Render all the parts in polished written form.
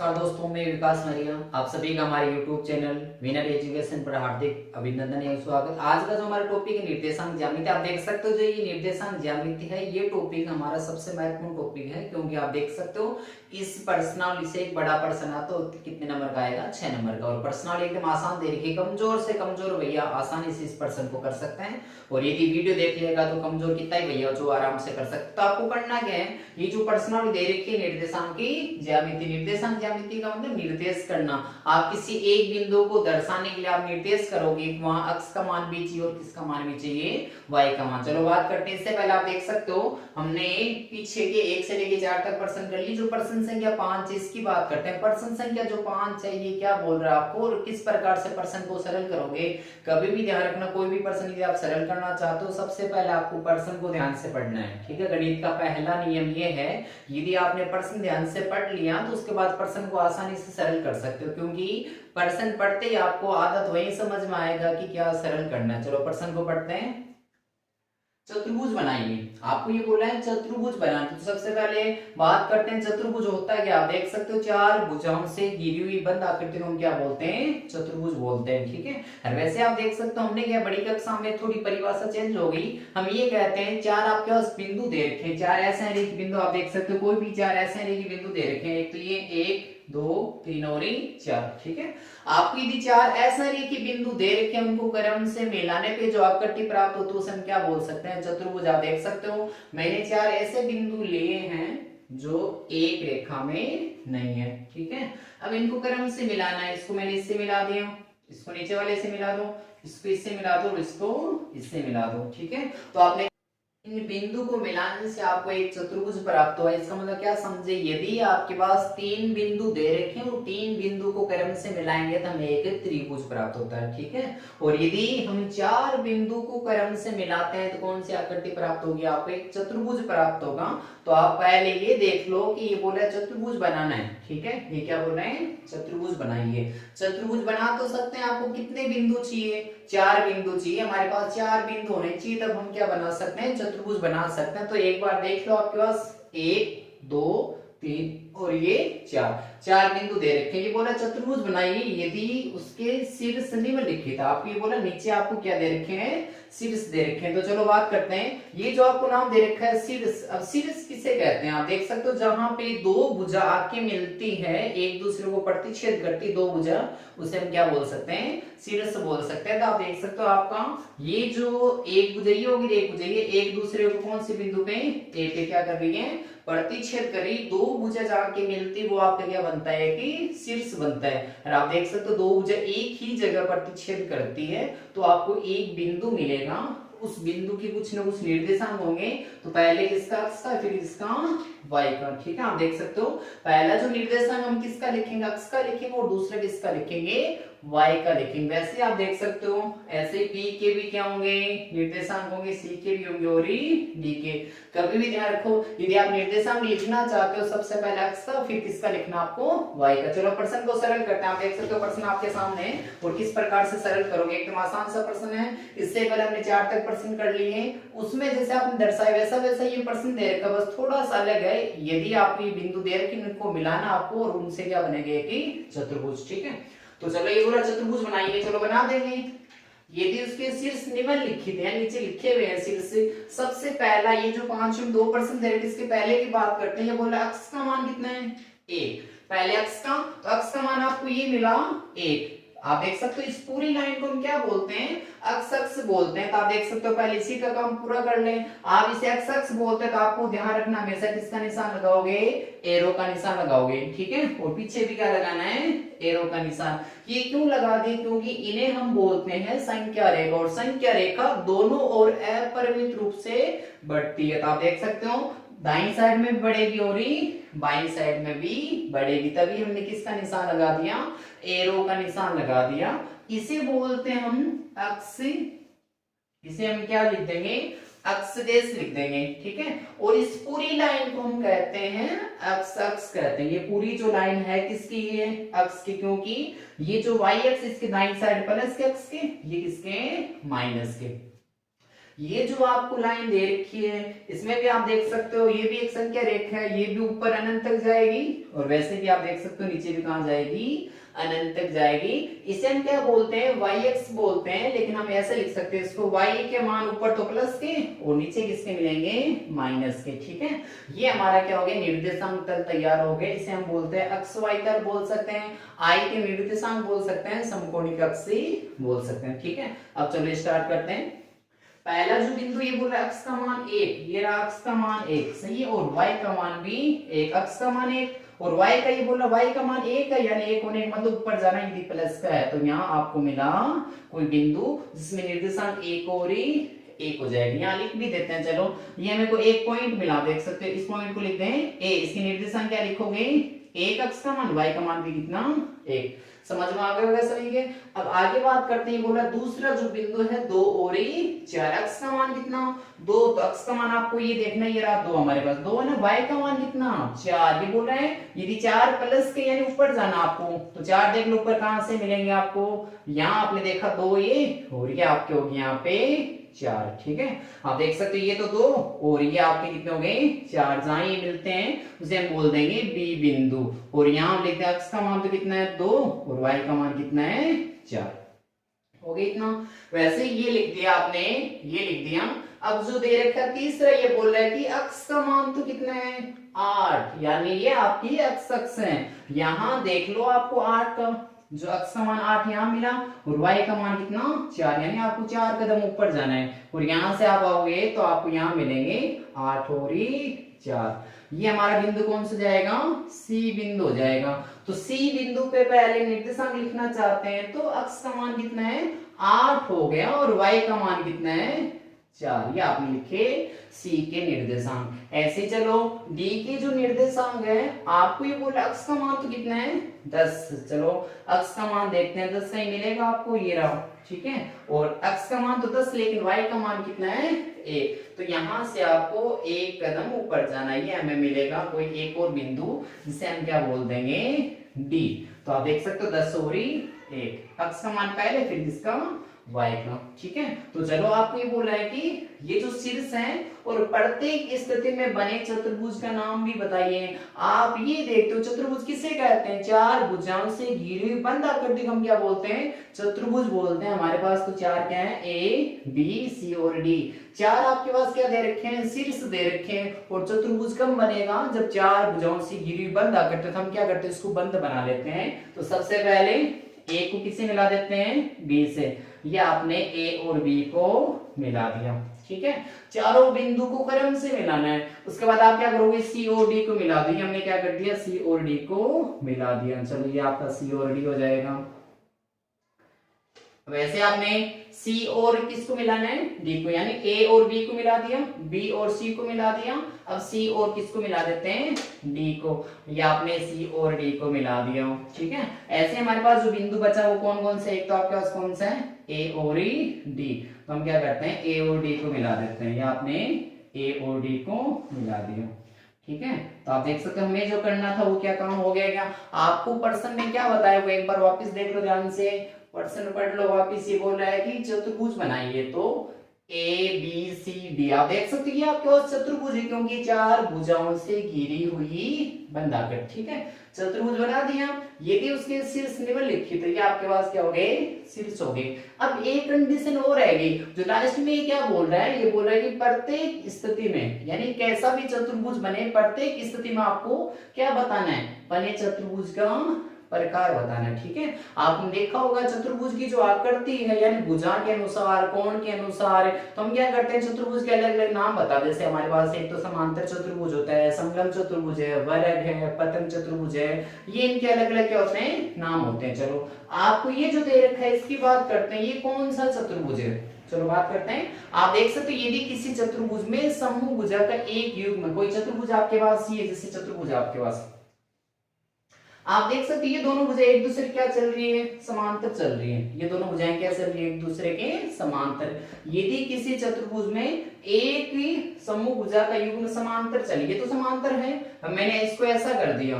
नमस्कार दोस्तों, मैं विकास मरिया। आप सभी का हमारे YouTube चैनल विनर एजुकेशन पर हार्दिक अभिनंदन एवं स्वागत। आज का जो हमारा टॉपिक है निर्देशांक ज्यामिति, आप देख सकते हो जो ये निर्देशांक ज्यामिति है, ये टॉपिक हमारा सबसे महत्वपूर्ण टॉपिक है, क्योंकि आप देख सकते हो इस प्रश्नावली से एक बड़ा प्रश्न आता तो कितने नंबर का आएगा, 6 नंबर का। और प्रश्नावली एकदम आसान दे रखी है, कमजोर से कमजोर भैया आसानी से इस प्रश्न को कर सकते हैं। और यदि वीडियो देख लेगा तो कमजोर कितना ही भैया जो आराम से कर सकते। तो आपको करना क्या है, ये जो प्रश्नावली दे रखी है निर्देशांक की ज्यामिति, निर्देशांक ज्यामिति का मतलब निर्देश करना। आप किसी एक बिंदु को दर्शाने के लिए आप निर्देश करोगे, वहां x का मान भी चाहिए और किसका मान भी चाहिए, y का मान। चलो बात करते हैं। इससे पहले आप देख सकते हो हमने पीछे के 1 से लेके 4 तक प्रश्न कर ली। जो प्रश्न संख्या 5 है इसकी बात करते हैं। प्रश्न संख्या जो 5 है ये क्या बोल रहा है आपको और किस प्रकार से प्रश्न को सरल करोगे। कभी भी ध्यान रखना, कोई भी प्रश्न यदि आप सरल करना चाहते हो सबसे पहले आपको प्रश्न को ध्यान से पढ़ना है। ठीक है, गणित का पहला नियम ये है, यदि आपने प्रश्न ध्यान से पढ़ लिया तो उसके बाद प्रश्न को आसानी से सरल कर सकते हो, क्योंकि प्रश्न पढ़ते ही आपको आदत वही समझ में आएगा कि क्या सरल करना है। चलो प्रश्न को पढ़ते हैं। चतुर्भुज बनाइए, आपको ये बोला है चतुर्भुज बनाना। तो सबसे पहले बात करते हैं चतुर्भुज होता है क्या। आप देख सकते हो 4 भुजाओं से घिरी हुई बंद आकृति को हम क्या बोलते हैं, चतुर्भुज बोलते हैं। ठीक है, और वैसे आप देख सकते हो हमने क्या बड़ी कक्षा में थोड़ी परिभाषा चेंज हो गई। हम ये कहते हैं 4 आपके पास बिंदु दे रखे हैं, 4 ऐसे रेखी बिंदु। आप देख सकते हो कोई भी 4 ऐसे रेखी बिंदु दे रखे हैं। एक तो ये 1 2 3 और 4। ठीक है, आपको यदि 4 ऐसा रेखी बिंदु दे रखे हैं, उनको क्रम से मिलाने पे जो आकृति प्राप्त होती है उसे हम क्या बोल सकते हैं, चतुर्भुज। आप देख सकते हो मैंने 4 ऐसे बिंदु लिए हैं जो एक रेखा में नहीं है। ठीक है, अब इनको क्रम से मिलाना है। इसको मैंने इससे मिला दिया, इसको नीचे वाले से मिला दो, इसको इससे मिला दो और इसको इससे मिला दो। ठीक है, तो आपने इन बिंदु को मिलाने से आपको एक चतुर्भुज प्राप्त हुआ। इसका मतलब क्या समझे, यदि आपके पास 3 बिंदु दे रखे हैं और 3 बिंदु को क्रम से मिलाएंगे तो हमें एक त्रिभुज प्राप्त होता है। ठीक है, और यदि हम 4 बिंदु को क्रम से मिलाते हैं तो कौन सी आकृति प्राप्त होगी, आपको एक चतुर्भुज प्राप्त होगा। तो आप पहले ये देख लो कि ये बोला चतुर्भुज बनाना है। ठीक है, ये क्या बोल रहे हैं, चतुर्भुज बनाइए। चतुर्भुज बना तो सकते हैं, आपको कितने बिंदु चाहिए, 4 बिंदु चाहिए। हमारे पास 4 बिंदु होने चाहिए, तब हम क्या बना सकते हैं, चतुर्भुज बना सकते हैं। तो एक बार देख लो, आपके पास 1 2 3 और ये 4 बिंदु दे रखे। ये बोला चतुर्भुज बनाइए यदि उसके शीर्ष निम्नलिखित। आपको ये बोला नीचे आपको क्या दे रखे हैं, शीर्ष दे रखे हैं। तो चलो बात करते हैं, ये जो आपको नाम दे रखा है शीर्ष। अब शीर्ष किसे कहते हैं, आप देख सकते हो जहां पे 2 भुजा आके मिलती है, एक दूसरे को प्रतिच्छेद करती 2 भुजा, उसे हम क्या बोल सकते हैं, शीर्ष बोल सकते हैं। तो आप देख सकते हो आपका ये जो एक भुजा ये होगी, एक भुजा ये एक दूसरे को कौन से बिंदु पे, ए पे क्या कर रही है, प्रतिच्छेद करी। 2 भुजा जाके मिलती वो आपका क्या बनता है कि शीर्ष बनता है। और आप देख सकते हो 2 भुजा एक ही जगह प्रतिच्छेद करती है तो आपको एक बिंदु मिलेगा। उस बिंदु की कुछ न कुछ निर्देशांक होंगे, तो पहले किसका अक्ष का, फिर इसका y का। ठीक है, आप देख सकते हो पहला जो निर्देशांक हम किसका लिखेंगे, अक्ष का लिखेंगे, और दूसरा किसका लिखेंगे, y का लिखेंगे। वैसे आप देख सकते हो ऐसे p के भी क्या होंगे, निर्देशांक होंगे, c के भी होंगे और d के। कभी भी ध्यान रखो यदि आप निर्देशांक लिखना चाहते हो सबसे पहले अक्ष का, फिर किसका लिखना, आपको y का। चलो प्रश्न को सरल करते हैं। आप देख सकते हो प्रश्न आपके सामने है और किस प्रकार से सरल करोगे। एकदम आसान सा प्रश्न है। इससे पहले हमने 4 तक प्रश्न कर लिए हैं, उसमें जैसे आपने दर्शाया वैसा वैसा ये प्रश्न दे रखा, बस थोड़ा सा अलग है। यदि आपको ये बिंदु दे रखे उनको मिलाना आपको, और उनसे क्या बनेगा कि चतुर्भुज। ठीक है, तो चलो ये पूरा चतुर्भुज बनाइए। चलो बना देंगे। यदि उसके शीर्ष निम्नलिखित है, नीचे लिखे हुए हैं शीर्ष। सबसे पहला ये जो 5 में 2% दे रखे, इसके पहले की बात करते हैं। ये बोला अक्ष का मान कितना है, 1। पहले अक्ष का, तो अक्ष का मान आपको ये मिला 1। आप देख सकते हो इस पूरी लाइन को हम क्या बोलते हैं, अक्ष अक्ष बोलते हैं। तो आप देख सकते हो पहले इसी का काम पूरा कर लें। आप इसे अक्ष अक्ष बोलते हैं तो आपको ध्यान रखना हमेशा किसका निशान लगाओगे, एरो का निशान लगाओगे। ठीक है, और पीछे भी क्या लगाना है, एरो का निशान। ये क्यों लगा दिए, क्योंकि इन्हें हम बोलते हैं संख्या रेखा, और संख्या रेखा दोनों ओर अपरिमित रूप से बढ़ती है। तो आप देख सकते हो दाईं साइड में बढ़ेगी और बाईं साइड में भी बढ़ेगी, तभी हमने किसका निशान लगा दिया, एरो का निशान लगा दिया। इसे बोलते हैं हम अक्ष, इसे हम क्या लिख देंगे, अक्ष देश लिख देंगे। ठीक है, और इस पूरी लाइन को हम कहते हैं अक्ष अक्ष कहते हैं। ये पूरी जो लाइन है किसकी है, अक्ष की, क्योंकि ये जो y अक्ष इसके दाईं साइड प्लस के अक्ष के, ये किसके माइनस के। ये जो आपको लाइन दे रखी है इसमें भी आप देख सकते हो ये भी एक संख्या रेखा है, ये भी ऊपर अनंत तक जाएगी और वैसे भी आप देख सकते हो नीचे भी कहां जाएगी, अनंत तक जाएगी। इसे हम क्या बोलते हैं, वाई एक्स बोलते हैं, लेकिन हम ऐसे लिख सकते हैं इसको, वाई के मान ऊपर तो प्लस के और नीचे किसके मिलेंगे, माइनस के। ठीक है, ये हमारा क्या हो गया, निर्देशांक तल तैयार हो गए। इसे हम बोलते हैं अक्ष वाई तल बोल सकते हैं, आई के निर्देशांक बोल सकते हैं, समकोणिक अक्ष बोल सकते हैं। ठीक है, अब चलो स्टार्ट करते हैं। पहला जो बिंदु ये बोल रहा है अक्ष का मान 1, ये रहा अक्ष का मान 1, सही है, और y का मान भी 1, अक्ष का मान 1 और y का ये बोल रहा y का मान 1 है, यानी 1 होने का मतलब ऊपर जाना यदि प्लस का है तो यहाँ आपको मिला कोई बिंदु जिसमें निर्देशांक 1 और 1 हो जाएगा। यहाँ लिख भी देते हैं, चलो ये मेरे को एक पॉइंट मिला, देख सकते हो इस पॉइंट को लिखते हैं a, इसकी निर्देशांक क्या लिखोगे, 1 अक्ष का मान, y का मान भी कितना 1। समझ में आ गया होगा सभी के। अब आगे बात करते हैं, बोला दूसरा जो बिंदु है 2 और 4, अक्ष का मान कितना 2, तो अक्ष का मान आपको ये देखना, ये रहा 2 हमारे पास 2 है ना, y का मान कितना 4, ये बोल रहे हैं यदि 4 प्लस के यानी ऊपर जाना आपको, तो 4 देख लो ऊपर कहां से मिलेंगे आपको, यहाँ आपने देखा 2 ये और ये आपके होगी यहाँ पे 4। ठीक है, आप देख सकते हो ये तो 2 और ये आपके कितने हो गए 4, जहां ये मिलते हैं उसे हम बोल देंगे बी बिंदु, और यहाँ हम लिखते हैं अक्ष का मान तो कितना है 2 और y का मान कितना है 4, हो गया इतना। वैसे ये लिख दिया आपने, ये लिख दिया। अब जो दे रखा है तीसरा, ये बोल रहा है कि अक्ष का मान तो कितना है 8, यानी ये आपकी अक्ष है, यहाँ देख लो आपको 8 का जो अक्ष का मान 8 यहाँ मिला और y का मान कितना 4, यानी आपको 4 कदम ऊपर जाना है और यहाँ से आप आओगे तो आपको यहाँ मिलेंगे 8 और 4। ये हमारा बिंदु कौन सा जाएगा, C बिंदु हो जाएगा। तो C बिंदु पे पहले निर्देशांक लिखना चाहते हैं तो अक्ष का मान कितना है 8 हो गया और y का मान कितना है 4, ये आपने लिखे C के निर्देशांक। ऐसे चलो D के जो निर्देशांक है आपको ये बोला अक्ष का मान तो कितना है 10, चलो अक्ष का मान देखते हैं 10 कहीं मिलेगा आपको, ये रहा। ठीक है, और अक्ष का मान तो 10 लेकिन y का मान कितना है 1, तो यहां से आपको एक कदम ऊपर जाना है, ये हमें मिलेगा कोई एक और बिंदु जिसे हम क्या बोल देंगे D। तो आप देख सकते हो 10 और 1, अक्ष का मान पहले फिर इसका y का। ठीक है, तो चलो आपको ये बोला है कि ये जो शीर्ष है और प्रत्येक स्थिति में बने चतुर्भुज का नाम भी बताइए। आप ये देखते हो चतुर्भुज किसे कहते हैं, 4 भुजाओं से घिरी हुई बंद आकृति को हम क्या बोलते हैं, चतुर्भुज बोलते हैं। हमारे पास तो 4 क्या है, A B C और D। 4 आपके पास क्या दे रखे हैं, शीर्ष दे रखे हैं, और चतुर्भुज कब बनेगा, जब 4 भुजाओं से घिरी हुई बंद आकृति, तो हम क्या करते हैं इसको बंद बना लेते हैं। तो सबसे पहले A को किससे मिला देते हैं, B से, ये आपने A और B को मिला दिया। ठीक है, चारों बिंदु को क्रम से मिलाना है। उसके बाद आप क्या करोगे, C और D को मिला दिया, हमने क्या कर दिया C और D को मिला दिया। चलो ये आपका C और D हो जाएगा। वैसे आपने C और किसको मिलाना है, D को, यानी A और B को मिला दिया, B और C को मिला दिया। अब C और किसको मिला देते हैं, D को, या आपने C और D को मिला दिया। ठीक है, ऐसे हमारे पास जो बिंदु बचा वो कौन कौन से, एक तो आपके पास कौन सा है A और D, तो हम क्या करते हैं A और D को मिला देते हैं, या आपने A और D को मिला दिया। ठीक है, तो आप देख सकते हो हमें जो करना था वो क्या काम हो गया। क्या आपको प्रश्न में क्या बताया वो एक बार वापस देख लो ध्यान से, प्रश्न पढ़ लो वापिस। ये बोल रहा है कि चतुर्भुज बनाइए, तो A B C D, आप देख सकते हो कि आपके पास चतुर्भुज है क्योंकि 4 भुजाओं से घिरी हुई बंधाकर। ठीक है, चतुर्भुज बना दिया, ये भी उसके शीर्ष निम्नलिखित, ये आपके पास क्या हो गए, शीर्ष हो गए। अब एक कंडीशन और रहेगी जो लास्ट में ये क्या बोल रहा है, ये बोल रहा है कि प्रत्येक स्थिति में, यानी कैसा भी चतुर्भुज बने प्रत्येक स्थिति में आपको क्या बताना है, बने चतुर्भुज का प्रकार बताना है। ठीक है, आपने देखा होगा चतुर्भुज की जो आकृति है, यानी भुजा के अनुसार, कोण के अनुसार, तो हम क्या करते हैं चतुर्भुज के अलग अलग नाम बता, जैसे हमारे पास एक तो समांतर चतुर्भुज होता है, समगम चतुर्भुज है, वर्ग है, पतन चतुर्भुज है, ये इनके अलग अलग क्या होते हैं, नाम होते हैं। चलो आपको ये जो दे रखा है इसकी बात करते हैं, ये कौन सा चतुर्भुज है, चलो बात करते हैं। आप देख सकते हो यदि किसी चतुर्भुज में समूह भुजा का एक युग्म, कोई चतुर्भुज आपके पास ये जैसे चतुर्भुज आपके पास, आप देख सकते हैं ये दोनों भुजाएं एक दूसरे क्या चल रही है, समांतर चल रही है। ये दोनों भुजाएं क्या चल रही है, एक दूसरे के समांतर। यदि किसी चतुर्भुज में एक ही समूह भुजा का युग्म समांतर चली, ये तो समांतर है, मैंने इसको ऐसा कर दिया,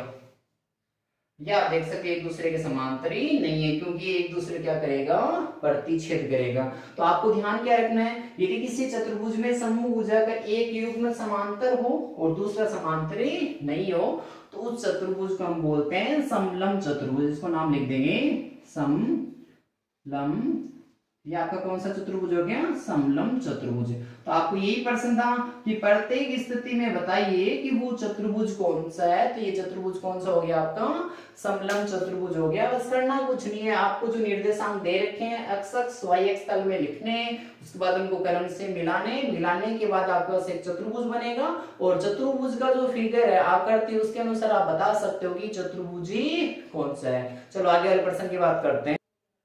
या आप देख सकते हैं एक दूसरे के समांतर ही नहीं है, क्योंकि एक दूसरे क्या करेगा, प्रतिच्छेद करेगा। तो आपको ध्यान क्या रखना है, यदि किसी चतुर्भुज में समूह भुजा का एक युग्म समांतर हो और दूसरा समांतर ही नहीं हो, तो उस चतुर्भुज को हम बोलते हैं समलंब चतुर्भुज। इसको नाम लिख देंगे समलंब। ये आपका कौन सा चतुर्भुज हो गया, समलंब चतुर्भुज। तो आपको यही प्रश्न था कि प्रत्येक स्थिति में बताइए कि वो चतुर्भुज कौन सा है। तो ये चतुर्भुज कौन सा हो गया, आपका समलंब चतुर्भुज हो गया। बस करना कुछ नहीं है, आपको जो निर्देशांक दे रखे हैं x अक्ष y अक्ष तल में लिखने, उसके बाद उनको कलम से मिलाने के बाद आपके पास एक चतुर्भुज बनेगा। और चतुर्भुज का जो फिगर है आकृति, उसके अनुसार आप बता सकते हो कि चतुर्भुजी कौन सा है। चलो आगे वाले प्रश्न की बात करते हैं।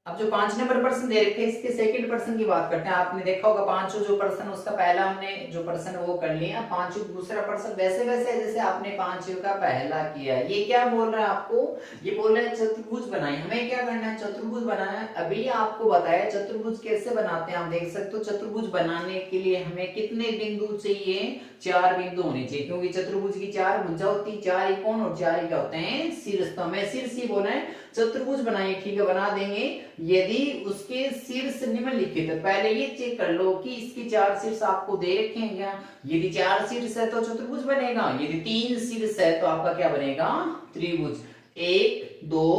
अब जो 5 नंबर प्रश्न दे रखे हैं, इसके सेकंड प्रश्न की बात करते हैं। आपने देखा होगा पांचों जो प्रश्न, उसका पहला हमने जो प्रश्न वो कर लिया, पांचों दूसरा प्रश्न वैसे वैसे जैसे आपने पांचों का पहला किया। ये क्या बोल रहा है आपको, ये बोल रहा है चतुर्भुज बनाए। हमें क्या करना है, चतुर्भुज बनाना है। अभी आपको बताया चतुर्भुज कैसे बनाते हैं। आप देख सकते हो चतुर्भुज बनाने के लिए हमें कितने बिंदु चाहिए, 4 बिंदु होने चाहिए, क्योंकि चतुर्भुज की 4 भुजा होती है, 4 ही कोण और 4 ही क्या होते हैं, शीर्ष। तो हमें शीर्ष ही बोला है, चतुर्भुज बनाइए, ठीक है, बना देंगे। यदि उसके शीर्ष निम्नलिखित है, पहले ये चेक कर लो कि इसकी 4 शीर्ष आपको दे रखे हैं क्या। यदि 4 शीर्ष है तो चतुर्भुज बनेगा, यदि 3 शीर्ष है तो आपका क्या बनेगा, त्रिभुज। 1 2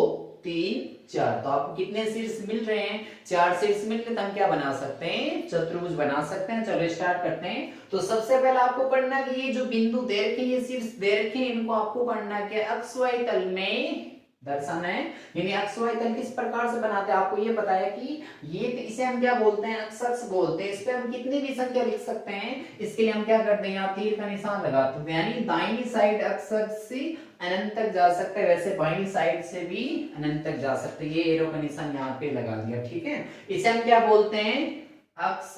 3 4। तो आपको कितने शीर्ष मिल रहे हैं, 4 शीर्ष मिल रहे, तो हम क्या बना सकते हैं, चतुर्भुज बना सकते हैं। चलो स्टार्ट करते हैं। तो सबसे पहले आपको करना कि ये जो बिंदु दे रखे, ये शीर्ष दे रखे, इनको आपको करना क्या, अक्ष y तल में दर्शाना है। यानी अक्ष y तल किस प्रकार से बनाते हैं, आपको ये पता है कि ये इसे हम क्या बोलते हैं, अक्ष अक्ष बोलते हैं। इस पे हम कितनी भी संख्या लिख सकते हैं। इसके लिए हम क्या करते हैं, यहाँ तीर का निशान लगाते हैं, यानी दाहिनी साइड अक्ष अक्ष से अनंत तक जा सकता है, वैसे बाईं साइड से भी अनंत तक जा सकते हैं। ये एरो का निशान यहाँ पे लगा दिया, ठीक है। इसे हम क्या बोलते हैं, अक्ष।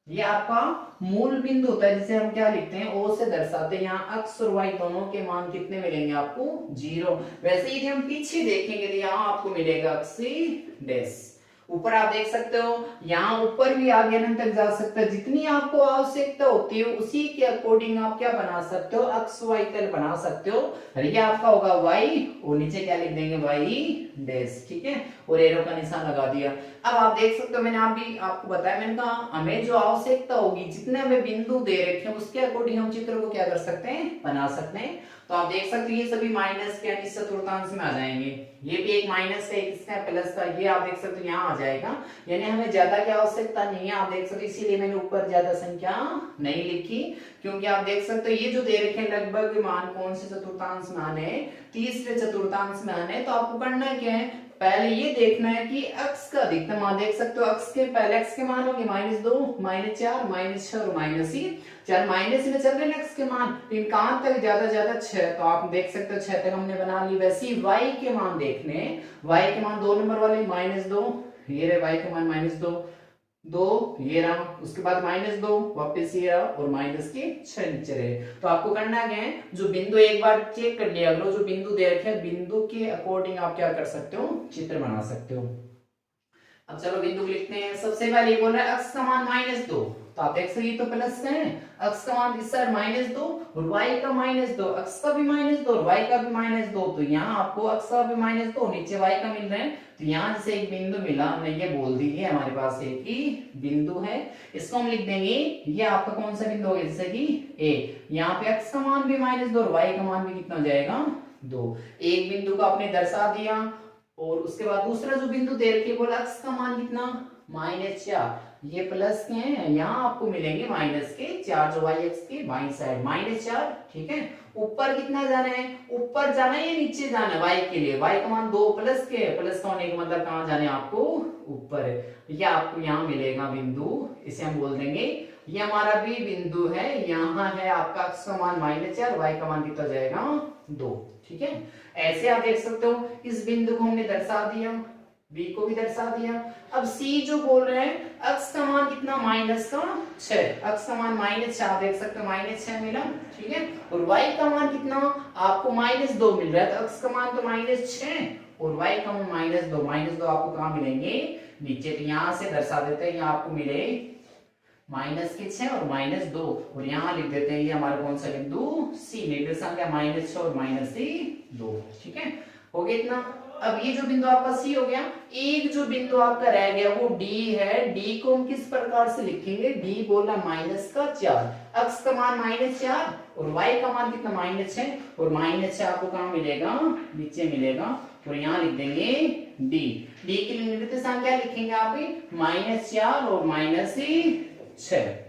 ये आपका मूल बिंदु होता है, जिसे हम क्या लिखते हैं, ओ से दर्शाते हैं। यहाँ अक्ष और वाई दोनों के मान कितने मिलेंगे आपको, 0। वैसे यदि हम पीछे देखेंगे तो यहाँ आपको मिलेगा अक्षी डैश। ऊपर आप देख सकते हो, यहाँ ऊपर भी आगे अनंत तक जा सकता है। जितनी आपको आवश्यकता होती है उसी के अकॉर्डिंग आप क्या बना सकते हो, अक्ष वाई तल बना सकते हो। ये आपका होगा वाई, और नीचे क्या लिख देंगे, वाई डैश, ठीक है, और एरो का निशान लगा दिया। अब आप देख सकते हो, मैंने अभी आपको बताया, मैंने कहा हमें जो आवश्यकता होगी, जितने हमें बिंदु दे रखे हैं उसके अकॉर्डिंग हम चित्र को क्या कर सकते हैं, बना सकते हैं। तो आप देख सकते हो ये सभी माइनस के यानी चतुर्थांश में आ जाएंगे। ये भी एक माइनस का, एक इसका प्लस का, ये आप देख सकते हो यहाँ आ जाएगा। यानी हमें ज्यादा की आवश्यकता नहीं है, आप देख सकते हो, इसीलिए मैंने ऊपर ज्यादा संख्या नहीं लिखी, क्योंकि आप देख सकते हो ये जो दे रखे हैं लगभग मान कौन से चतुर्थांश में आने, तीसरे चतुर्थांश में आने। तो आपको करना क्या है, पहले ये देखना है कि अक्ष का अधिकतम मान, देख सकते हो अक्ष के पहले अक्ष के मान होंगे -2 -4 -6 और -4 माइनस में चल रहे हैं अक्ष के मान, लेकिन कहां तक, ज्यादा 6। तो आप देख सकते हो 6 तक हमने बना ली। वैसे ही y के मान देखने, y के मान 2 नंबर वाले -2, ये रहे y के मान -2 ये रहा, उसके बाद -2 वापस ये रहा, और माइनस के 6 नीचे रहे। तो आपको करना क्या है, जो बिंदु एक बार चेक कर लिया करो, जो बिंदु दे रखे हैं बिंदु के अकॉर्डिंग आप क्या कर सकते हो, चित्र बना सकते हो। अब चलो बिंदु लिखते हैं। सबसे पहले ये बोल रहा है अक्ष का मान -2, तो आप देख सकते ये तो प्लस का है, अक्ष का मान इस साइड -2 और y का -2, अक्ष का भी -2 और y का भी -2। तो यहाँ आपको अक्ष का भी -2, नीचे y का मिल रहा है। तो यहाँ से एक बिंदु मिला, हमने ये बोल दी है हमारे पास एक ही बिंदु है। इसको हम लिख देंगे, ये आपका कौन सा बिंदु होगा, जैसे कि a। यहाँ पे अक्ष का मान भी -2 और y का मान भी कितना हो जाएगा, 2। एक बिंदु को आपने दर्शा दिया, और उसके बाद दूसरा जो बिंदु दे रखे बोला अक्ष का मान कितना, -4, ये प्लस के हैं, यहाँ आपको मिलेंगे -4, जो y अक्ष के बाईं साइड -4, ठीक है। ऊपर कितना जाना है, ऊपर जाना है या नीचे जाना है, y के लिए y का मान 2 प्लस के, प्लस का होने का मतलब कहाँ जाना है आपको, ऊपर है। ये आपको यहाँ मिलेगा बिंदु, इसे हम बोल देंगे ये हमारा भी बिंदु है। यहाँ है आपका अक्ष का मान -4, y का मान कितना जाएगा, 2, ठीक है। ऐसे आप देख सकते हो, इस बिंदु को हमने दर्शा दिया, b को भी दर्शा दिया। अब c जो बोल रहे हैं अक्ष का मान कितना, -6, अक्ष का मान -6 देख सकते हो, -6 मिला, ठीक है। और y का मान कितना आपको -2 मिल रहा है। तो अक्ष का मान तो -6 और y का मान -2 आपको कहाँ मिलेंगे, नीचे। तो यहाँ से दर्शा देते हैं, यहाँ आपको मिले -6 और -2, और यहाँ लिख देते हैं ये हमारा कौन सा बिंदु, C। निर्देशांक क्या, -6 और -2, ठीक है। हो गया इतना। अब ये जो बिंदु आपका सी हो गया, एक जो बिंदु आपका रह गया वो डी है। डी को हम किस प्रकार से लिखेंगे, डी बोला -4, x का मान -4 और y का मान कितना -6, और -6 आपको कहां मिलेगा, नीचे मिलेगा, और यहाँ लिख देंगे डी। डी के लिए निर्देशांक क्या लिखेंगे आप, -4 और -6।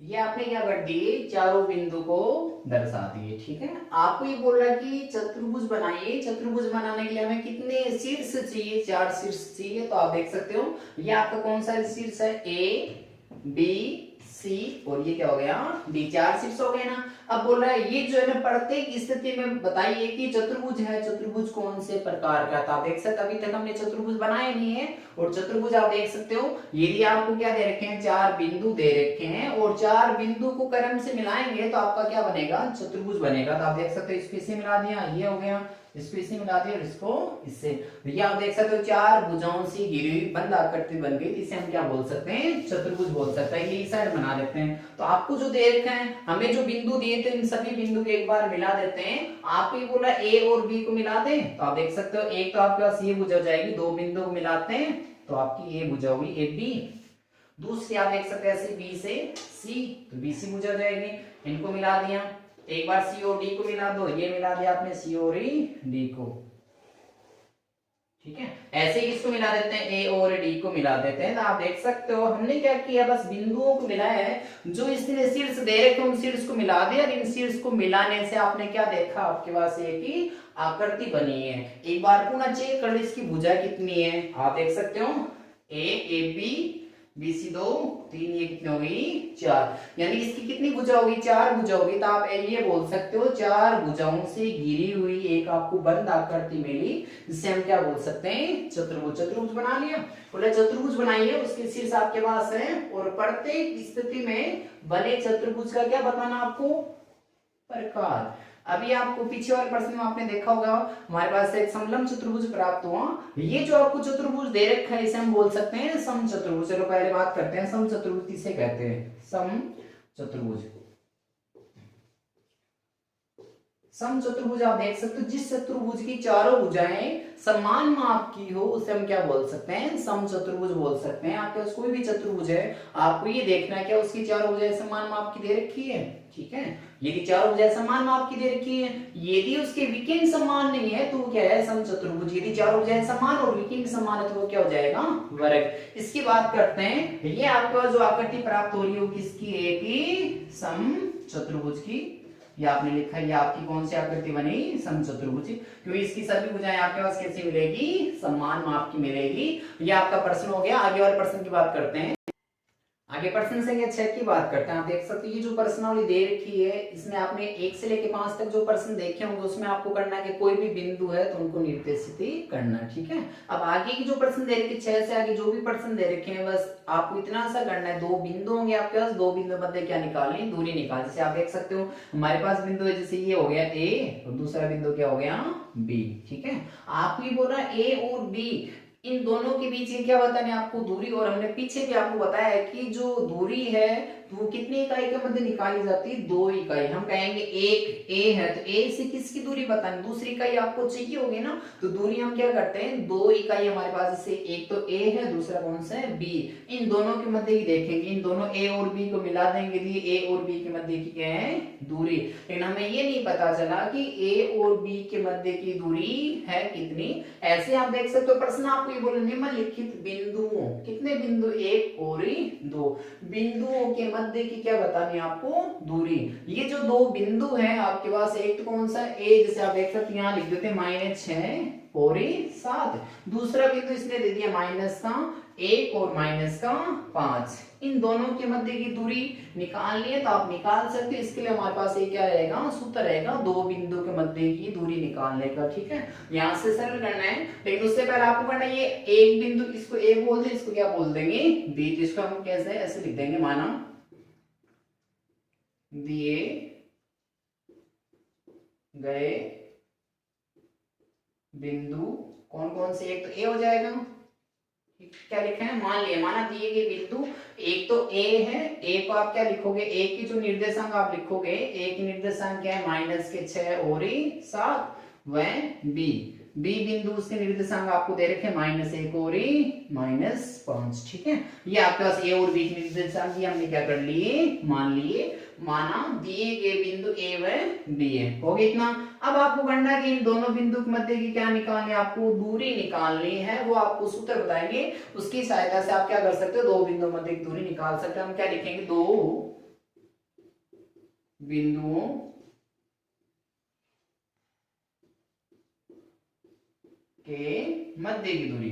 ये आपने क्या कर दिए, चारों बिंदु को दर्शा दिए। ठीक है, आपको ये बोल रहा है कि चतुर्भुज बनाइए। चतुर्भुज बनाने के लिए हमें कितने शीर्ष चाहिए, 4 शीर्ष चाहिए। तो आप देख सकते हो ये आपका कौन सा शीर्ष है, ए बी सी और ये क्या हो गया, डी। 4 शीर्ष हो गए ना। अब बोल रहा है ये जो है ना प्रत्येक स्थिति में बताइए कि चतुर्भुज है, चतुर्भुज कौन से प्रकार का। तो आप देख सकते अभी तक हमने चतुर्भुज बनाए नहीं है। और चतुर्भुज आप देख सकते हो यदि आपको क्या दे रखे हैं, 4 बिंदु दे रखे हैं और 4 बिंदु को क्रम से मिलाएंगे तो आपका क्या बनेगा, चतुर्भुज बनेगा। तो आप देख सकते हो इसको इसे मिला दिया, ये हो गया, इसको इसे मिला दिया और इसको इससे। ये आप देख सकते हो 4 भुजाओं से घिरी हुई बंद आकृति बन गई। इसे हम क्या बोल सकते हैं, चतुर्भुज बोल सकते हैं। ये साइड बना देते हैं। तो आपको जो दे रखा है, हमें जो बिंदु दिए थे इन सभी बिंदु को एक बार मिला देते हैं। आप ही बोला ए और बी को मिला दें, तो आप देख सकते हो एक तो आपके पास ये भुजा हो जाएगी, 2 बिंदु को मिलाते हैं तो आपकी ये भुजा होगी ए बी। दूसरी आप देख सकते हैं ऐसे बी से सी, तो बी सी भुजा हो जाएगी। इनको मिला दिया, एक बार सी और डी को मिला दो, ये मिला दिया आपने सी और डी को। ठीक है, ऐसे ही इसको मिला देते हैं, ए और डी को मिला देते हैं। तो आप देख सकते हो हमने क्या किया, बस बिंदुओं को मिलाया है। जो इसने शीर्ष दे रखे उन शीर्ष को मिला दिया। और इन शीर्ष को मिलाने से आपने क्या देखा, आपके पास एक ही आकृति बनी है। एक बार पुनः चेक कर लो इसकी भुजा कितनी है। आप देख सकते हो ए बी बी सी 2 3, ये कितनी हो गई, 4। यानी इसकी कितनी भुजा होगी, 4 भुजा होगी। तो आप ये बोल सकते हो 4 भुजाओं से घिरी हुई एक आपको बंद आकृति मिली, जिसे हम क्या बोल सकते हैं, चतुर्भुज। चतुर्भुज बना लिया, बोले चतुर्भुज बनाइए, उसके शीर्ष आपके पास है। और प्रत्येक स्थिति में बने चतुर्भुज का क्या बताना आपको, प्रकार। अभी आपको पीछे वाले प्रश्न में आपने देखा होगा हमारे पास एक समलंब चतुर्भुज प्राप्त हुआ। ये जो आपको चतुर्भुज दे रखा है इसे हम बोल सकते हैं सम चतुर्भुज। चलो पहले बात करते हैं सम चतुर्भुज किसे कहते हैं, सम चतुर्भुज। सम चतुर्भुज आप देख सकते हो जिस चतुर्भुज की चारों भुजाएं समान माप की हो उसे हम क्या बोल सकते हैं, सम चतुर्भुज बोल सकते हैं। आपके पास कोई भी चतुर्भुज है, आपको ये देखना है क्या उसकी चारों भुजाएं समान माप की दे रखी है। ठीक है, यदि चारों भुजाएं समान माप की दे रखी है, यदि उसके विकिर्ण समान नहीं है तो वो क्या है, सम चतुर्भुज। यदि चारों भुजाएं समान और विकिर्ण समान है तो वो क्या हो जाएगा, वर्ग। इसकी बात करते हैं, ये आपके पास जो आकृति प्राप्त हो रही है वो किसकी है, कि सम चतुर्भुज की। ये आपने लिखा है, ये आपकी कौन सी आकृति बनी, सम चतुर्भुज। क्योंकि इसकी सभी भुजाएं आपके पास कैसी मिलेगी, समान माप की मिलेगी। ये आपका प्रश्न हो गया। आगे वाले प्रश्न की बात करते हैं। आगे प्रश्न संख्या 6 की बात करते हैं। आप देख सकते हैं ये जो प्रश्नावली दे रखी है इसमें आपने 1 से लेकर 5 तक जो प्रश्न देखे होंगे उसमें आपको करना है कि कोई भी बिंदु है तो उनको निर्देशित ही करना है। ठीक है, अब आगे की जो प्रश्न दे रखे 6 से आगे जो भी प्रश्न दे रखे हैं बस आपको इतना सा करना है। 2 बिंदु होंगे आपके पास, 2 बिंदु मध्य क्या निकालनी, दूरी निकाल। जैसे आप देख सकते हो हमारे पास बिंदु है, जैसे ये हो गया ए और दूसरा बिंदु क्या हो गया, बी। ठीक है, आपको ये बोल रहा है ए और बी, इन दोनों के बीच ये क्या बताने आपको, दूरी। और हमने पीछे भी आपको बताया है कि जो दूरी है तो वो कितनी इकाई के मध्य निकाली जाती है, 2 इकाई। हम कहेंगे एक ए है तो ए से किसकी दूरी बतानी, दूसरी इकाई आपको चाहिए होगी ना, तो दूरी हम क्या करते हैं, 2 इकाई हमारे पास, जैसे एक तो ए है दूसरा कौन सा है, बी। इन दोनों के मध्य की देखेंगे, इन दोनों ए और बी को मिला देंगे, ए और बी के मध्य की क्या है, दूरी। लेकिन हमें ये नहीं पता चला कि ए और बी के मध्य की दूरी है कितनी। ऐसे आप देख सकते हो प्रश्न आपको ये बोले निम्नलिखित बिंदुओं, कितने बिंदु, 1 और 2 बिंदुओं के मध्य की क्या बतानी है आपको, दूरी। ये जो 2 बिंदु हैं आपके पास, एक तो कौन सा ए, जैसे आप देख सकते हैं यहाँ लिख देते हैं -6 और 7। दूसरा बिंदु इसने दे दिया -1 और -5। इन दोनों के मध्य की दूरी निकालनी है तो आप निकाल सकते हैं। इसके लिए हमारे पास ये क्या रहेगा, सूत्र रहेगा 2 बिंदु के मध्य की दूरी निकालने का। ठीक है, यहाँ से सरल करना है, लेकिन उससे पहले आपको करना है ये एक बिंदु, इसको ए बोल दे, इसको क्या बोल देंगे, बी। जिसको हम कैसे ऐसे लिख देंगे, माना दिए गए बिंदु कौन कौन से, एक तो ए हो जाएगा, क्या लिखा है, मान लिया, माना दिए गए बिंदु, एक तो ए है, ए को आप क्या लिखोगे, ए की जो निर्देशांक आप लिखोगे, ए की निर्देशांक क्या है, -6 और 7, वह बी, बी बिंदु उसके निर्देशांक आपको दे रखे -1 और -5, ठीक है। ये आपके पास ए और बी के निर्देशांक ये हमने क्या कर लिए, मान लिए, माना दिए गए बिंदु ए व बी है, हो गया इतना। अब आपको करना है कि इन दोनों बिंदु के मध्य की क्या निकालनी है, आपको दूरी निकालनी है, वो आपको सूत्र बताएंगे, उसकी सहायता से आप क्या कर सकते हो, दो बिंदुओं मध्य की दूरी निकाल सकते हो। हम क्या लिखेंगे, दो बिंदुओं के मध्य की दूरी,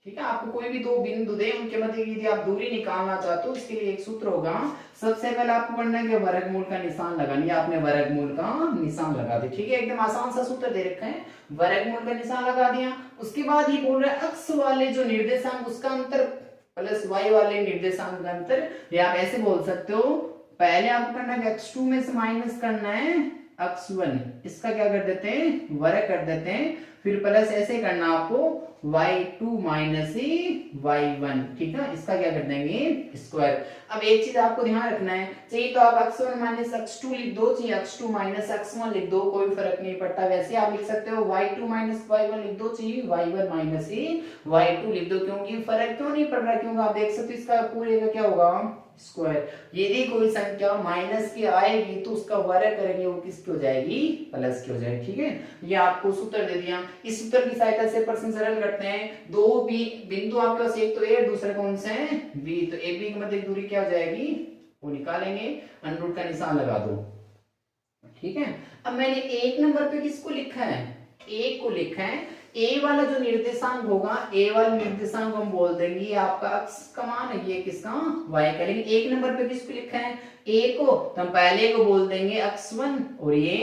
ठीक है। आपको कोई भी दो बिंदु दे, उनके मध्य की यदि आप दूरी निकालना चाहते हो, इसके लिए एक सूत्र होगा। सबसे पहले आपको करना है कि वर्गमूल का निशान लगानी है, आपने वर्गमूल का निशान लगा दिया, ठीक है। एकदम आसान सा सूत्र दे रखा है, वर्गमूल का निशान लगा दिया। उसके बाद ये बोल रहा है अक्ष वाले जो निर्देशांक उसका अंतर प्लस वाई वाले निर्देशांक का अंतर, या आप ऐसे बोल सकते हो, पहले आपको करना है x2 में से माइनस करना है x1, इसका क्या कर देते हैं, वर्ग कर देते हैं, फिर प्लस ऐसे करना आपको y2 माइनस y1, ठीक है। इसका क्या कर देंगे, स्क्वायर। अब एक चीज आपको ध्यान रखना है, चाहिए तो आप x1 माइनस x2 लिख दो, चाहिए x2 माइनस x1 लिख दो, कोई फर्क नहीं पड़ता। वैसे आप लिख सकते हो y2 माइनस y1 लिख दो, चाहिए y1 माइनस y2 लिख दो, क्योंकि फर्क क्यों नहीं पड़ रहा, क्योंकि आप देख सकते हो इसका पूरे का क्या होगा, स्क्वायर। यदि कोई संख्या माइनस की आएगी तो उसका वर्ग करेंगे, वो किसकी हो जाएगी, प्लस की हो जाएगी, ठीक है। ये आपको सूत्र दे दिया। इस सूत्र की सहायता से प्रश्न सरल करते हैं। दो बिंदु आपके पास, एक तो ए, दूसरे कौन से हैं, बी। तो ए बी के मध्य की दूरी क्या हो जाएगी, वो निकालेंगे, अंडर का निशान लगा दो, ठीक है। अब मैंने एक नंबर पे किसको लिखा है, ए को लिखा है। ए वाला जो निर्देशांक होगा, ए वाला निर्देशांक हम बोल देंगे ये आपका अक्ष का मान है, ये किसका, y का। लेकिन एक नंबर पे किसको लिखा है, ए को, तो हम पहले को बोल देंगे x1 और ये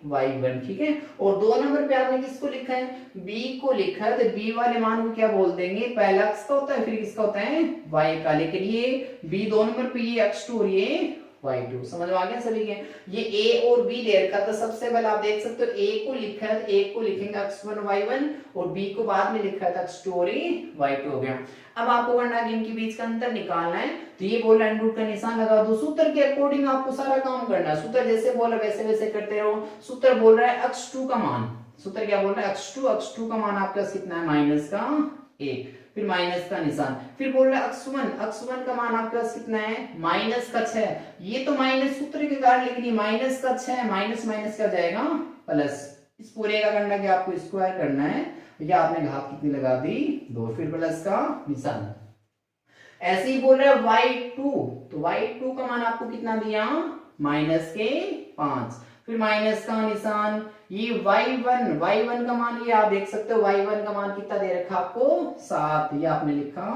y1, ठीक है। और दो नंबर पे आपने किसको लिखा है, b को लिखा है, तो b वाले मान को क्या बोल देंगे, पहला अक्ष का होता है, फिर किसका होता है, y का। लेकिन ये b दो नंबर पे, ये x2 और ये y2, समझ में आ गया सभी के। ये a और b दे रखा था, सबसे पहले आप देख सकते हो a को लिखा है, a को लिखेंगे x1 y1, और b को बाद में लिखा है x2 और y2 हो गया। अब आपको करना है इनके बीच का अंतर निकालना है, तो ये बोल रहा है रूट का निशान लगा दो। सूत्र के अकॉर्डिंग आपको सारा काम करना है, सूत्र जैसे बोला वैसे वैसे करते रहो। सूत्र बोल रहा है x2 का मान, सूत्र क्या बोल रहा है, x2 का मान आपके पास कितना है, माइनस का 1, फिर माइनस का निशान, फिर बोल रहा है x1 का मान आपके पास कितना है, माइनस का 6। ये तो माइनस सूत्र के कारण, लेकिन ये माइनस का 6, माइनस माइनस क्या जाएगा, प्लस। इस पूरे का करना कि आपको स्क्वायर करना है, या आपने घात कितनी लगा दी, 2, फिर प्लस का निशान। ऐसे ही बोल रहा है y2, तो y2 का मान आपको कितना दिया, माइनस के 5, फिर माइनस का निशान। ये y1 का मान, ये आप देख सकते हो y1 का मान कितना दे रखा आपको, 7, ये आपने लिखा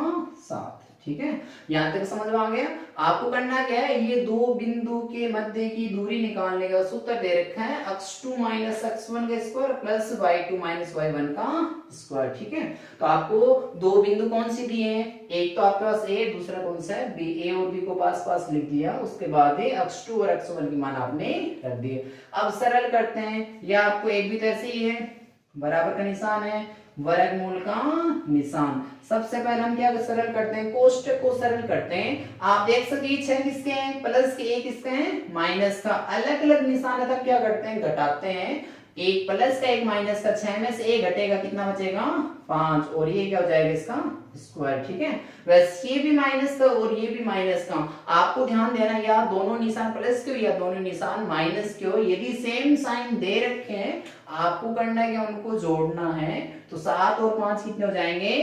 7, ठीक है। यहां तक समझ में आ गया। आपको करना क्या है, ये दो बिंदु के मध्य की दूरी निकालने का सूत्र दे रखा है, x2 माइनस x1 का square plus y2 minus y1 का स्क्वायर, ठीक है। तो आपको दो बिंदु कौन सी दिए हैं, एक तो आपके पास a, दूसरा कौन सा है b। a और b को पास पास लिख दिया, उसके बाद x2 और x1 की मान आपने रख दिए। अब सरल करते हैं, यह आपको एक भी तो ऐसे ही है, बराबर का निशान है, वर्गमूल का निशान। सबसे पहले हम क्या सरल करते हैं, कोष्टक को सरल करते हैं। आप देख सकते हैं 6 किसके हैं, प्लस के 1 किसके हैं, माइनस का। अलग अलग निशान है तब क्या करते हैं, घटाते हैं, एक प्लस का एक माइनस का, 6 में से 1 घटेगा, कितना बचेगा, 5, और ये क्या हो जाएगा इसका स्क्वायर, ठीक है। वैसे ये भी माइनस का और ये भी माइनस का। आपको ध्यान देना, या दोनों निशान प्लस के हो या दोनों निशान माइनस के हो, यदि सेम साइन दे रखे हैं, आपको करना है कि उनको जोड़ना है। तो 7 और 5 कितने हो जाएंगे,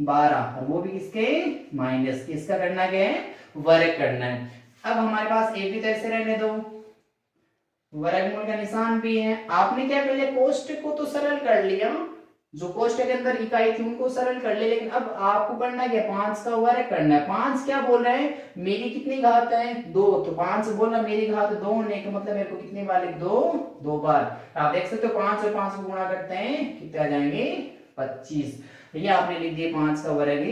12, और वो भी किसके, माइनस के। इसका करना क्या है, वर्ग करना है। अब हमारे पास एक भी तो ऐसे रहने दो, वर्गमूल का निशान भी है। आपने क्या कर लिया, कोष्टक को तो सरल कर लिया, जो कोष्टक के अंदर इकाई थी उनको सरल कर लिया, लेकिन अब आपको करना क्या, 5 का वर्ग करना है। 5 क्या बोल रहे हैं, मेरी कितनी घात है, 2, तो 5 बोला मेरी घात 2 होने का मतलब मेरे को कितनी बार लिख दो, 2 बार। आप देख सकते हो 5 और 5 को गुणा करते हैं, कितने आ जाएंगे, 25। ये आपने लिख दिया 5 का वर्ग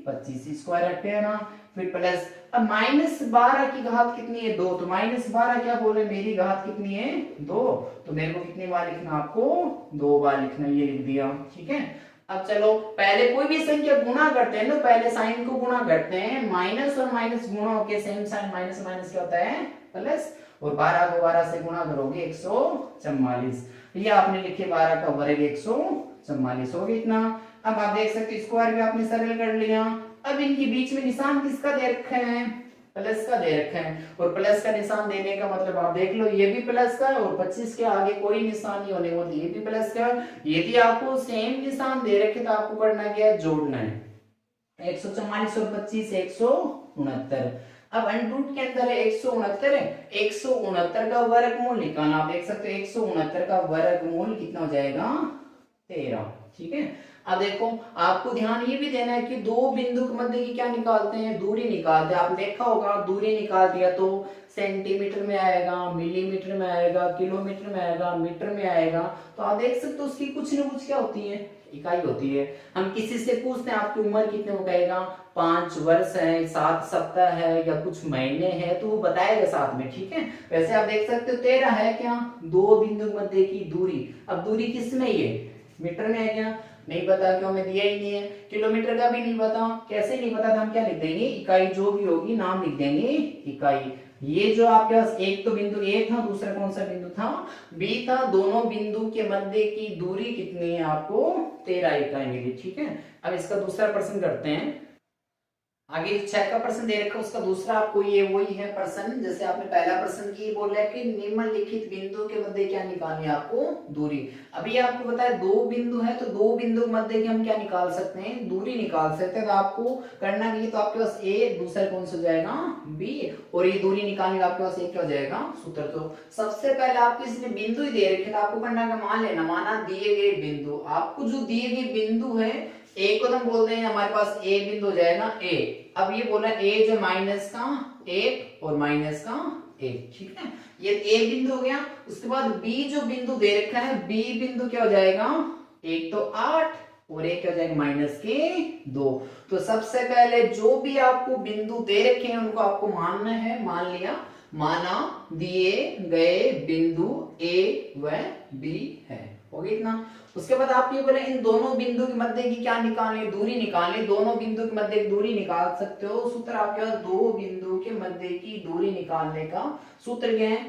25, स्क्वायर हटे है ना, फिर प्लस। अब -12 की घात कितनी है, 2, तो -12 क्या बोले, मेरी घात कितनी है, 2, तो मेरे को कितनी बार लिखना, आपको 2 बार लिखना, ये लिख दिया, ठीक है। अब चलो पहले कोई भी संख्या गुणा करते हैं ना, पहले साइन को गुणा करते हैं, माइनस और माइनस गुणा होकर सेम साइन, माइनस माइनस क्या होता है, प्लस। और 12 को 12 से गुणा करोगे 144। ये आपने लिखे 12 का वर्ग 144 हो गया इतना। अब आप देख सकते हो स्क्वायर भी आपने सरल कर लिया। अब इनके बीच में निशान किसका दे रखा है, प्लस का दे रखा है, और प्लस का निशान देने का मतलब आप देख लो ये भी प्लस का है और 25 के आगे कोई निशान नहीं होने वाला, ये भी प्लस का। यदि आपको सेम निशान दे रखे तो आपको करना क्या है, जोड़ना है। 144 और 25 169। अब अंडरूट के अंदर है 169 है, 169 का वर्गमूल निकालना। आप देख सकते हो 169 का वर्गमूल कितना हो जाएगा, 13। ठीक है। अब देखो आपको ध्यान ये भी देना है कि दो बिंदु के मध्य की क्या निकालते हैं, दूरी निकालते हैं। आपने देखा होगा दूरी निकाल दिया तो सेंटीमीटर में आएगा, मिलीमीटर में आएगा, किलोमीटर में आएगा, मीटर में आएगा। तो आप देख सकते हो उसकी कुछ ना कुछ क्या होती है, इकाई होती है। हम किसी से पूछते हैं आपकी उम्र कितने, वो कहेगा 5 वर्ष है, 7 सप्ताह है या कुछ महीने हैं, तो वो बताएगा साथ में। ठीक है। वैसे आप देख सकते हो 13 है क्या, दो बिंदु के मध्य की दूरी। अब दूरी किस में, ये मीटर में है क्या, नहीं पता, क्यों हमें दिया ही नहीं है। किलोमीटर का भी नहीं पता, कैसे नहीं पता, तो हम क्या लिख देंगे, इकाई जो भी होगी नाम लिख देंगे इकाई। ये जो आपके पास एक तो बिंदु ए था, दूसरा कौन सा बिंदु था, बी था, दोनों बिंदु के मध्य की दूरी कितनी है, आपको 13 इकाई मिली। ठीक है। अब इसका दूसरा प्रश्न करते हैं। आगे जो 6 का प्रश्न दे रखा है उसका दूसरा आपको ये वही है प्रश्न, जैसे आपने पहला प्रश्न की बोला है कि निम्नलिखित बिंदु के मध्य क्या निकालनी है, आपको दूरी। अभी आपको पता है दो बिंदु है तो दो बिंदु के मध्य की हम क्या निकाल सकते हैं, दूरी निकाल सकते हैं। तो आपको करना क्या, तो आपके पास ए, दूसरा कौन सा हो जाएगा, बी, और ये दूरी निकालने का आपके पास एक क्या हो जाएगा, सूत्र। तो सबसे पहले आपको इसने बिंदु ही दे रखे तो आपको करना क्या, मान लेना, माना दिए गए बिंदु, आपको जो दिए गए बिंदु है ए को हम बोलते हैं, हमारे पास ए बिंदु हो जाएगा ए। अब ये बोला ए जो माइनस का 1 और माइनस का 1। ठीक है। ये ए बिंदु हो गया। उसके बाद बी जो बिंदु दे रखा है, बी बिंदु क्या हो जाएगा, एक तो 8 और एक क्या हो जाएगा, माइनस के 2। तो सबसे पहले जो भी आपको बिंदु दे रखे हैं उनको आपको मानना है। मान लिया, माना दिए गए बिंदु ए व बी है, हो गया इतना। उसके बाद आप ये बोले इन दोनों बिंदु के मध्य की क्या निकालनी, दूरी निकालनी। दोनों बिंदु के मध्य की दूरी निकाल सकते हो। सूत्र आपके पास दो बिंदु के मध्य की दूरी निकालने का सूत्र क्या है,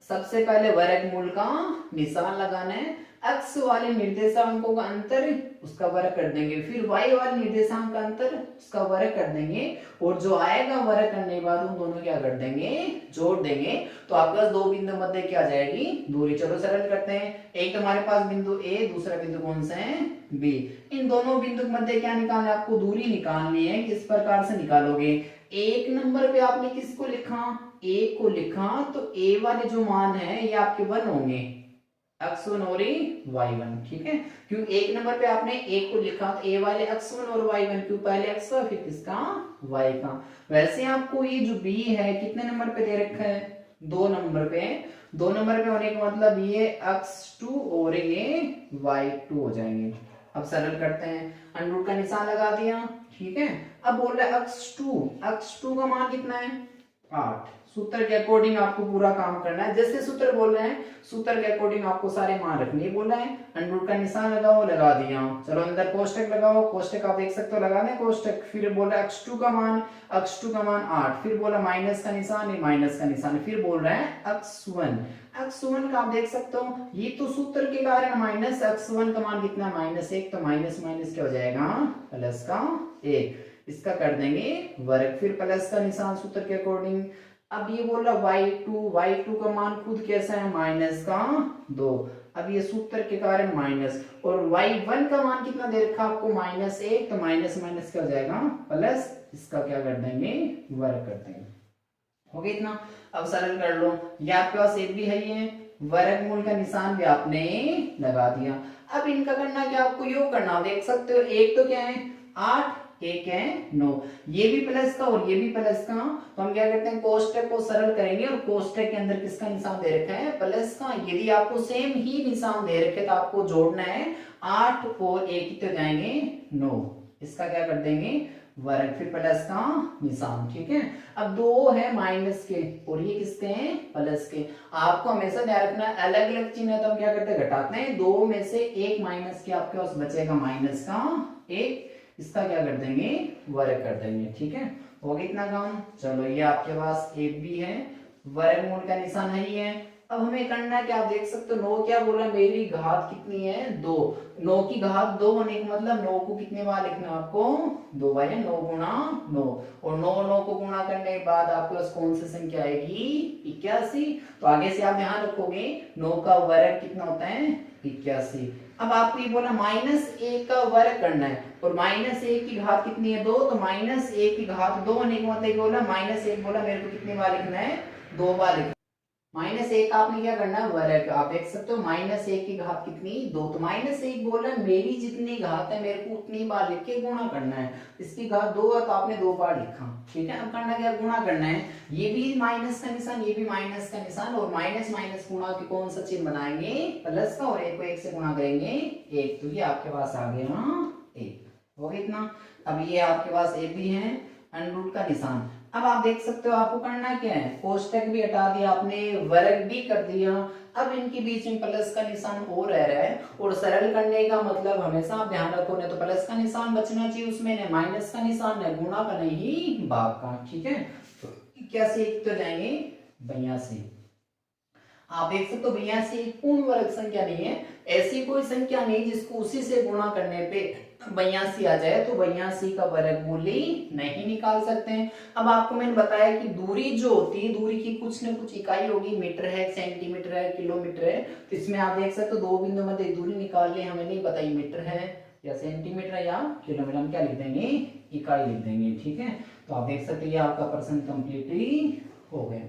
सबसे पहले वर्गमूल का निशान लगाना है, एक्स वाले निर्देशांकों का अंतर उसका वर्ग कर देंगे, फिर वाई वाले निर्देशांक का अंतर उसका वर्ग कर देंगे, और जो आएगा वर्ग करने के बाद उन दोनों क्या कर देंगे, जोड़ देंगे। तो आपके पास दो बिंदु मध्य क्या आ जाएगी, दूरी। चलो सरल करते हैं। एक तो हमारे पास बिंदु ए, दूसरा बिंदु कौन सा है, बी। इन दोनों बिंदु के मध्य क्या निकालना है, आपको दूरी निकालनी है। किस प्रकार से निकालोगे, एक नंबर पे आपने किसको लिखा, ए को लिखा, तो ए वाले जो मान है ये आपके 1 होंगे, x1 और y1। ठीक है। क्यों एक नंबर पे आपने एक को लिखा, तो ए वाले x1 और y1, क्यों पहले x का फिर किसका, y का। वैसे आपको ये जो b है कितने नंबर पे दे रखा है, 2 नंबर पे। 2 नंबर पे होने का मतलब ये x2 और ये y2 हो जाएंगे। अब सरल करते हैं, अंडर रूट का निशान लगा दिया। ठीक है। अब बोल रहा है x2 का मान कितना है, 8। सूत्र के अकॉर्डिंग आपको पूरा काम करना है, जैसे सूत्र बोल रहे हैं सूत्र के अकॉर्डिंग आपको सारे मान रखने बोला है। अंडर रूट का निशान लगाओ, लगा दिया। चलो अंदर कोष्टक लगाओ, कोष्टक आप देख सकते हो, लगाने कोष्टक। फिर बोला x2 का मान 8, फिर बोला माइनस का निशान, माइनस का निशान, फिर बोल रहे हैं x1 का आप देख सकते हो, ये तो सूत्र के कारण माइनस x1 का मान कितना, -1, तो माइनस माइनस क्या हो जाएगा, प्लस का 1। इसका कर देंगे वर्ग, फिर प्लस का निशान सूत्र के अकॉर्डिंग। अब ये बोल रहा y2 का मान खुद कैसा है, माइनस का 2। अब ये सूत्र के कारण माइनस, और y1 का मान कितना दे रखा आपको, -1, तो माइनस माइनस क्या हो जाएगा, प्लस। इसका क्या कर देंगे, वर्ग कर देंगे। हो गया इतना। अब सरल कर लो, ये आपके पास एक भी है, ये वर्गमूल का निशान भी आपने लगा दिया। अब इनका करना क्या, आपको योग करना। देख सकते हो एक तो क्या है 8, एक है 9, ये भी प्लस का और ये भी प्लस का। तो हम क्या करते हैं, कोष्टक को सरल करेंगे, और कोष्टक के अंदर किसका निशान दे रखा है, प्लस का। यदि आपको सेम ही निशान दे रखे तो आपको जोड़ना है, 8 और 1 कितने जाएंगे, 9। इसका क्या कर देंगे, वर्ग, फिर प्लस का निशान। ठीक है। अब 2 है माइनस के और ये किसके हैं, प्लस के। आपको हमेशा ध्यान रखना अलग अलग चिन्ह है तो हम क्या करते हैं, घटाते हैं। 2 में से 1 माइनस के आपके पास बचेगा माइनस का 1, इसका क्या कर देंगे, वर्ग कर देंगे। ठीक है। हो गया इतना काम। चलो ये आपके पास एक भी है, वर्गमूल का निशान है ही है। अब हमें करना है कि आप देख सकते हो 9 क्या बोला, मेरी घात कितनी है 2। 9 की घात 2 होने का मतलब 9 को कितने बार लिखना आपको 2 बार, 9 गुणा 9। और 9 को गुणा करने के बाद आपके पास कौन सी संख्या आएगी 81। तो आगे से आप ध्यान रखोगे 9 का वर्ग कितना होता है 81। अब आपको ये बोला -1 का वर्ग करना है और -1 की घात कितनी है 2, तो -1 की घात 2 होने का मतलब बोला -1 बोला मेरे को कितनी बार लिखना है 2 बार लिखना। -1 आपने क्या करना है वर्ग, आप देख सकते हो -1 की घात कितनी 2, तो -1 बोला मेरी जितनी घात है मेरे को उतनी बार लिख के गुणा करना है। इसकी घात 2 है तो आपने 2 बार लिखा, ठीक है। अब करना क्या गुणा करना है, ये भी माइनस का निशान ये भी माइनस का निशान, और माइनस माइनस गुणा के कौन सा चिन्ह बनाएंगे प्लस का, और 1 को 1 से गुणा करेंगे 1, तो ये आपके पास आ गया 1 हो गया इतना। अब ये आपके पास एक भी है अंडर का निशान। अब आप देख सकते हो आपको करना क्या है, कोष्टक भी हटा दिया आपने, वर्ग भी कर दिया। अब इनके बीच में प्लस का निशान हो रह रहा है, और सरल करने का मतलब हमेशा आप ध्यान रखो ना, तो प्लस का निशान बचना चाहिए उसमें, न माइनस का निशान, न गुणा का, नहीं भाग का, ठीक है। तो 81 तो जाएंगे 82। आप देख सकते हो 82 पूर्ण वर्ग संख्या नहीं है, ऐसी कोई संख्या नहीं जिसको उसी से गुणा करने पे 82 आ जाए, तो 82 का वर्गमूल नहीं निकाल सकते हैं। अब आपको मैंने बताया कि दूरी जो होती है, दूरी की कुछ न कुछ इकाई होगी, मीटर है, सेंटीमीटर है, किलोमीटर है। तो इसमें आप देख सकते हो दो बिंदु मध्य दूरी निकालने हमें नहीं पता ये मीटर है या सेंटीमीटर है या किलोमीटर, हम क्या लिख देंगे इकाई लिख देंगे, ठीक है। तो आप देख सकते हो ये आपका प्रश्न कंप्लीटली हो गया।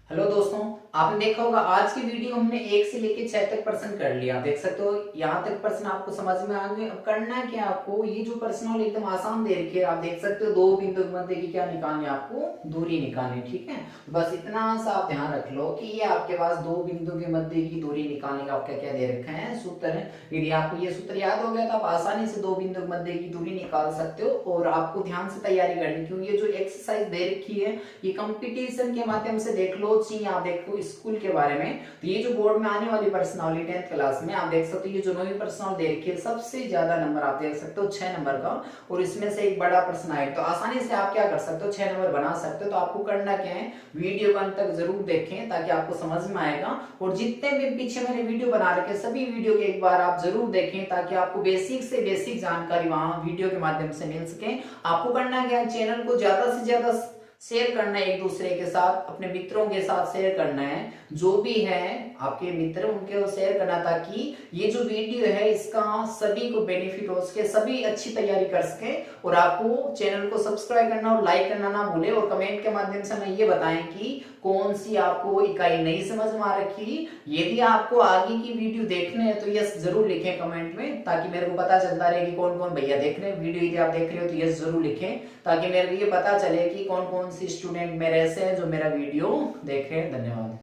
हेलो दोस्तों, आपने देखा होगा आज की वीडियो हमने 1 से लेके 6 तक प्रश्न कर लिया, देख सकते हो यहाँ तक प्रश्न आपको समझ में आ गए। अब करना है क्या आपको, ये जो प्रश्न एकदम आसान दे रखे आप देख सकते हो, दो बिंदु के मध्य की क्या निकालनी है आपको दूरी निकालनी, ठीक है। बस इतना सा आप ध्यान रख लो कि ये आपके पास दो बिंदु के मध्य की दूरी निकालने का आपका क्या दे रखा है सूत्र है। यदि आपको ये सूत्र याद हो गया तो आप आसानी से दो बिंदु के मध्य की दूरी निकाल सकते हो। और आपको ध्यान से तैयारी करनी, क्योंकि ये जो एक्सरसाइज दे रखी है ये कंपटीशन के माध्यम से देख लो, आप देखो स्कूल के बारे में, तो ये जो बोर्ड में आने वाली प्रश्नावली 10th क्लास में आप देख सकते हो, ये जो नवी प्रश्नावली दे रखी है सबसे ज्यादा नंबर आप देख सकते हो 6 नंबर का, और इसमें से एक बड़ा प्रश्न आए तो आसानी से आप क्या कर सकते हो 6 नंबर बना सकते हो। तो आपको करना क्या है, वीडियो को अंत तक जरूर देखें ताकि आपको समझ में आएगा, और जितने भी पीछे मैंने वीडियो बना रखे सभी वीडियो को एक बार आप जरूर देखें ताकि आपको बेसिक से बेसिक जानकारी वहां वीडियो के माध्यम से मिल सके। आपको करना क्या है, चैनल को ज्यादा से ज्यादा शेयर करना है, एक दूसरे के साथ अपने मित्रों के साथ शेयर करना है, जो भी है आपके मित्र उनके शेयर करना, ताकि ये जो वीडियो है इसका सभी को बेनिफिट हो सके, सभी अच्छी तैयारी कर सके। और आपको चैनल को सब्सक्राइब करना और लाइक करना ना भूले, और कमेंट के माध्यम से हमें ये बताएं कि कौन सी आपको इकाई नहीं समझ में आ रखी। यदि आपको आगे की वीडियो देखने हैं तो यस जरूर लिखें कमेंट में, ताकि मेरे को पता चलता रहे कि कौन कौन भैया देख रहे हैं वीडियो। यदि आप देख रहे हो तो यस जरूर लिखें ताकि मेरे को ये पता चले कि कौन कौन सी स्टूडेंट मेरे ऐसे हैं जो मेरा वीडियो देख रहे हैं। धन्यवाद।